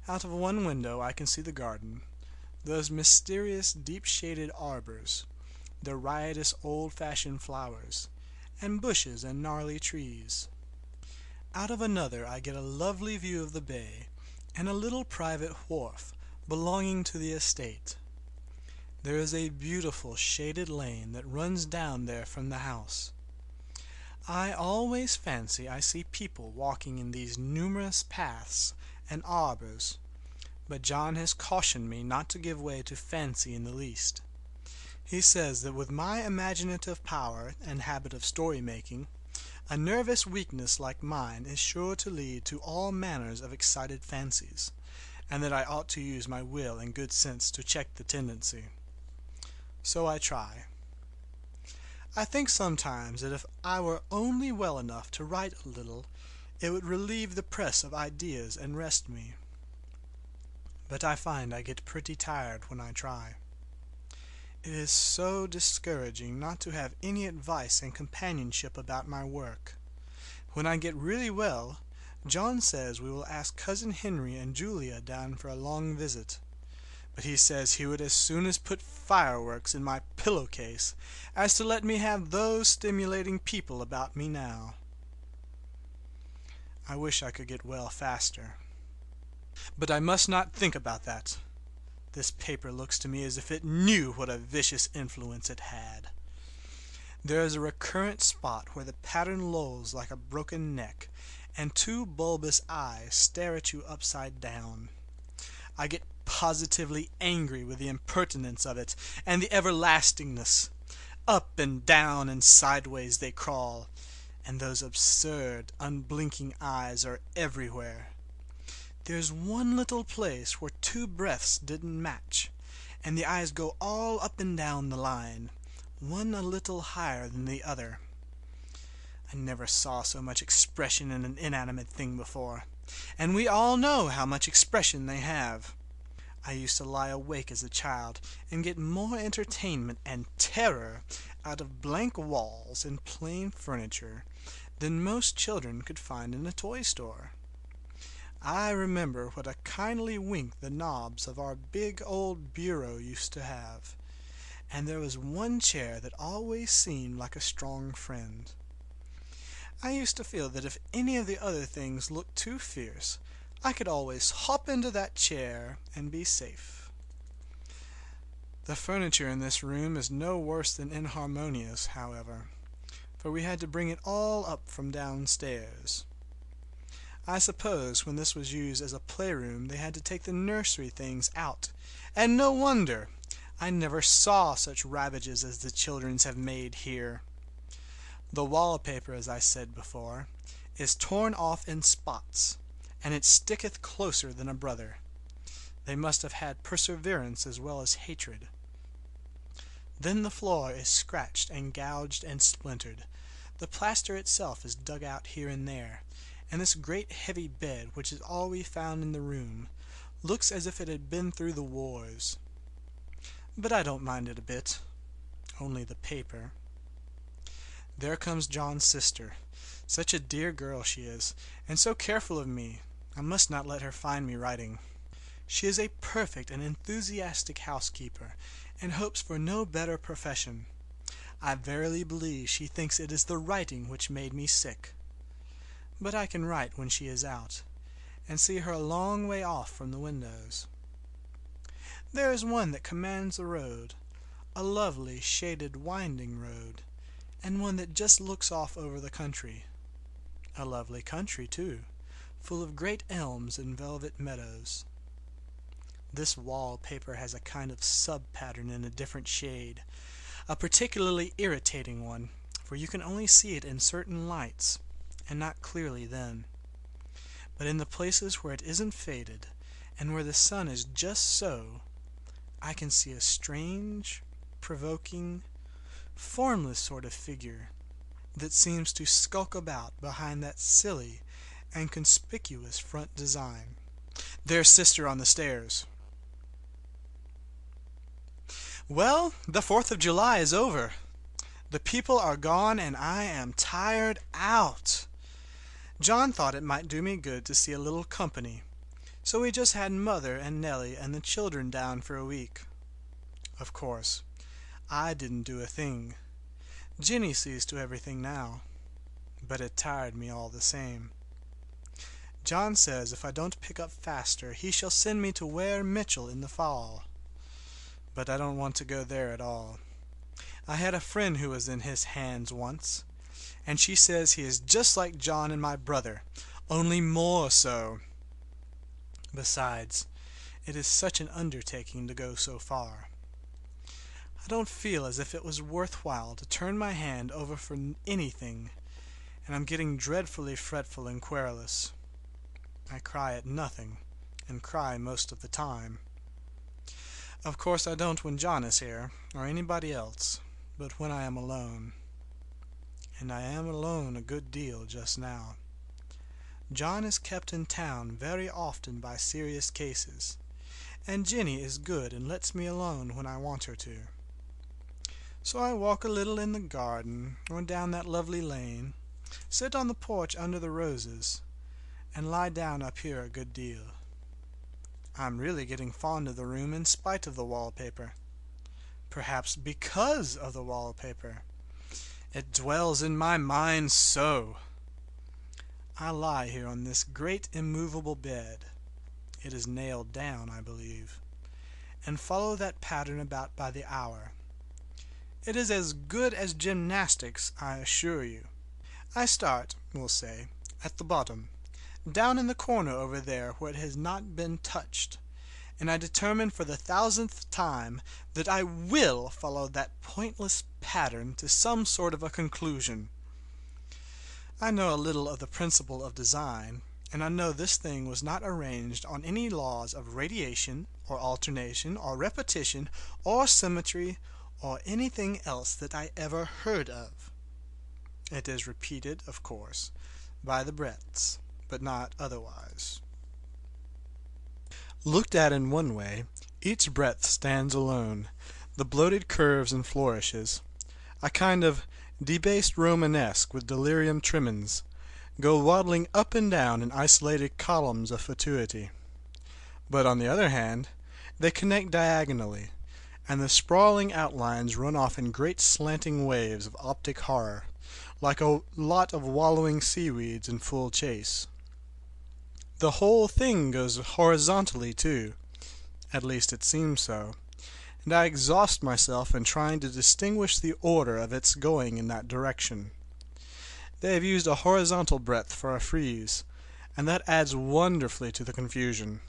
Out of one window I can see the garden, those mysterious deep-shaded arbors, the riotous old-fashioned flowers, and bushes and gnarly trees. Out of another I get a lovely view of the bay and a little private wharf belonging to the estate. There is a beautiful shaded lane that runs down there from the house. I always fancy I see people walking in these numerous paths and arbors, but John has cautioned me not to give way to fancy in the least. He says that with my imaginative power and habit of story-making, a nervous weakness like mine is sure to lead to all manners of excited fancies, and that I ought to use my will and good sense to check the tendency. So I try. I think sometimes that if I were only well enough to write a little, it would relieve the press of ideas and rest me. But I find I get pretty tired when I try. It is so discouraging not to have any advice and companionship about my work. When I get really well, John says we will ask Cousin Henry and Julia down for a long visit. But he says he would as soon as put fireworks in my pillowcase as to let me have those stimulating people about me now. I wish I could get well faster. But I must not think about that. This paper looks to me as if it knew what a vicious influence it had. There is a recurrent spot where the pattern lolls like a broken neck, and two bulbous eyes stare at you upside down. I get positively angry with the impertinence of it, and the everlastingness. Up and down and sideways they crawl, and those absurd, unblinking eyes are everywhere. There's one little place where two breaths didn't match, and the eyes go all up and down the line, one a little higher than the other. I never saw so much expression in an inanimate thing before, and we all know how much expression they have. I used to lie awake as a child and get more entertainment and terror out of blank walls and plain furniture than most children could find in a toy store. I remember what a kindly wink the knobs of our big old bureau used to have, and there was one chair that always seemed like a strong friend. I used to feel that if any of the other things looked too fierce, I could always hop into that chair and be safe. The furniture in this room is no worse than inharmonious, however, for we had to bring it all up from downstairs. I suppose when this was used as a playroom they had to take the nursery things out, and no wonder! I never saw such ravages as the children's have made here. The wallpaper, as I said before, is torn off in spots, and it sticketh closer than a brother. They must have had perseverance as well as hatred. Then the floor is scratched and gouged and splintered. The plaster itself is dug out here and there, and this great heavy bed, which is all we found in the room, looks as if it had been through the wars. But I don't mind it a bit. Only the paper. There comes John's sister. Such a dear girl she is, and so careful of me. I must not let her find me writing. She is a perfect and enthusiastic housekeeper, and hopes for no better profession. I verily believe she thinks it is the writing which made me sick. But I can write when she is out, and see her a long way off from the windows. There is one that commands the road, a lovely, shaded, winding road, and one that just looks off over the country. A lovely country, too, full of great elms and velvet meadows. This wall-paper has a kind of sub-pattern in a different shade, a particularly irritating one, for you can only see it in certain lights, and not clearly then. But in the places where it isn't faded, and where the sun is just so, I can see a strange, provoking, formless sort of figure that seems to skulk about behind that silly and conspicuous front design. There's Sister on the stairs. Well, the 4th of July is over. The people are gone and I am tired out. John thought it might do me good to see a little company, So we just had Mother and Nellie and the children down for a week. Of course, I didn't do a thing. Jenny sees to everything now, but it tired me all the same. John says if I don't pick up faster, he shall send me to Ware Mitchell in the fall. But I don't want to go there at all. I had a friend who was in his hands once, and she says he is just like John and my brother, only more so. Besides, it is such an undertaking to go so far. I don't feel as if it was worthwhile to turn my hand over for anything, and I'm getting dreadfully fretful and querulous. I cry at nothing, and cry most of the time. Of course I don't when John is here, or anybody else, but when I am alone. And I am alone a good deal just now. John is kept in town very often by serious cases, and Jenny is good and lets me alone when I want her to. So I walk a little in the garden, or down that lovely lane, sit on the porch under the roses, and lie down up here a good deal. I'm really getting fond of the room in spite of the wallpaper. Perhaps because of the wallpaper. It dwells in my mind so. I lie here on this great immovable bed, it is nailed down, I believe, and follow that pattern about by the hour. It is as good as gymnastics, I assure you. I start, we'll say, at the bottom, down in the corner over there where it has not been touched, and I determine for the 1000th time that I will follow that pointless pattern to some sort of a conclusion. I know a little of the principle of design, and I know this thing was not arranged on any laws of radiation, or alternation, or repetition, or symmetry, or anything else that I ever heard of. It is repeated, of course, by the breadths, but not otherwise. Looked at in one way, each breadth stands alone, the bloated curves and flourishes, a kind of debased Romanesque with delirium tremens, go waddling up and down in isolated columns of fatuity. But on the other hand, they connect diagonally, and the sprawling outlines run off in great slanting waves of optic horror, like a lot of wallowing seaweeds in full chase. The whole thing goes horizontally, too. At least it seems so, and I exhaust myself in trying to distinguish the order of its going in that direction. They have used a horizontal breadth for a frieze, and that adds wonderfully to the confusion.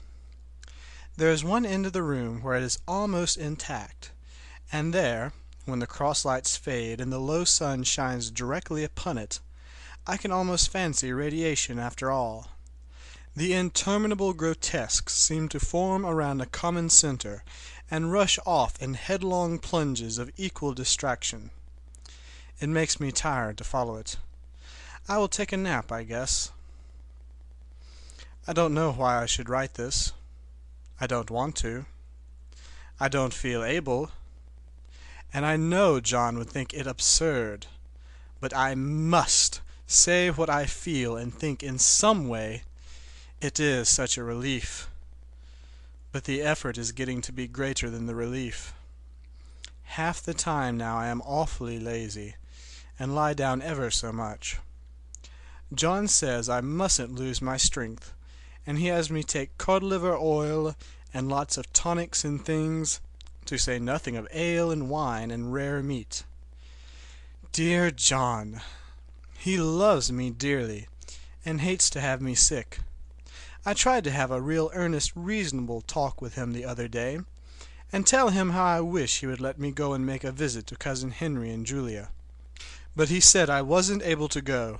There is one end of the room where it is almost intact, and there, when the cross-lights fade and the low sun shines directly upon it, I can almost fancy radiation after all. The interminable grotesques seem to form around a common center, and rush off in headlong plunges of equal distraction. It makes me tired to follow it. I will take a nap, I guess. I don't know why I should write this. I don't want to. I don't feel able. And I know John would think it absurd. But I must say what I feel and think in some way. It is such a relief. But the effort is getting to be greater than the relief. Half the time now I am awfully lazy, and lie down ever so much. John says I mustn't lose my strength, and he has me take cod liver oil and lots of tonics and things, to say nothing of ale and wine and rare meat. Dear John! He loves me dearly, and hates to have me sick. I tried to have a real earnest, reasonable talk with him the other day, and tell him how I wish he would let me go and make a visit to Cousin Henry and Julia. But he said I wasn't able to go,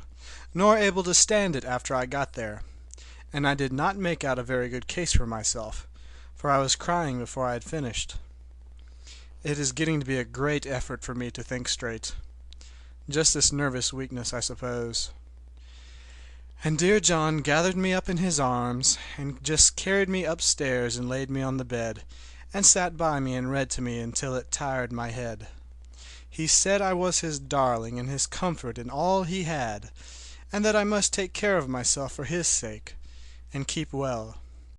nor able to stand it after I got there, and I did not make out a very good case for myself, for I was crying before I had finished. It is getting to be a great effort for me to think straight. Just this nervous weakness, I suppose. And dear John gathered me up in his arms, and just carried me upstairs and laid me on the bed, and sat by me and read to me until it tired my head. He said I was his darling and his comfort and all he had, and that I must take care of myself for his sake, and keep well.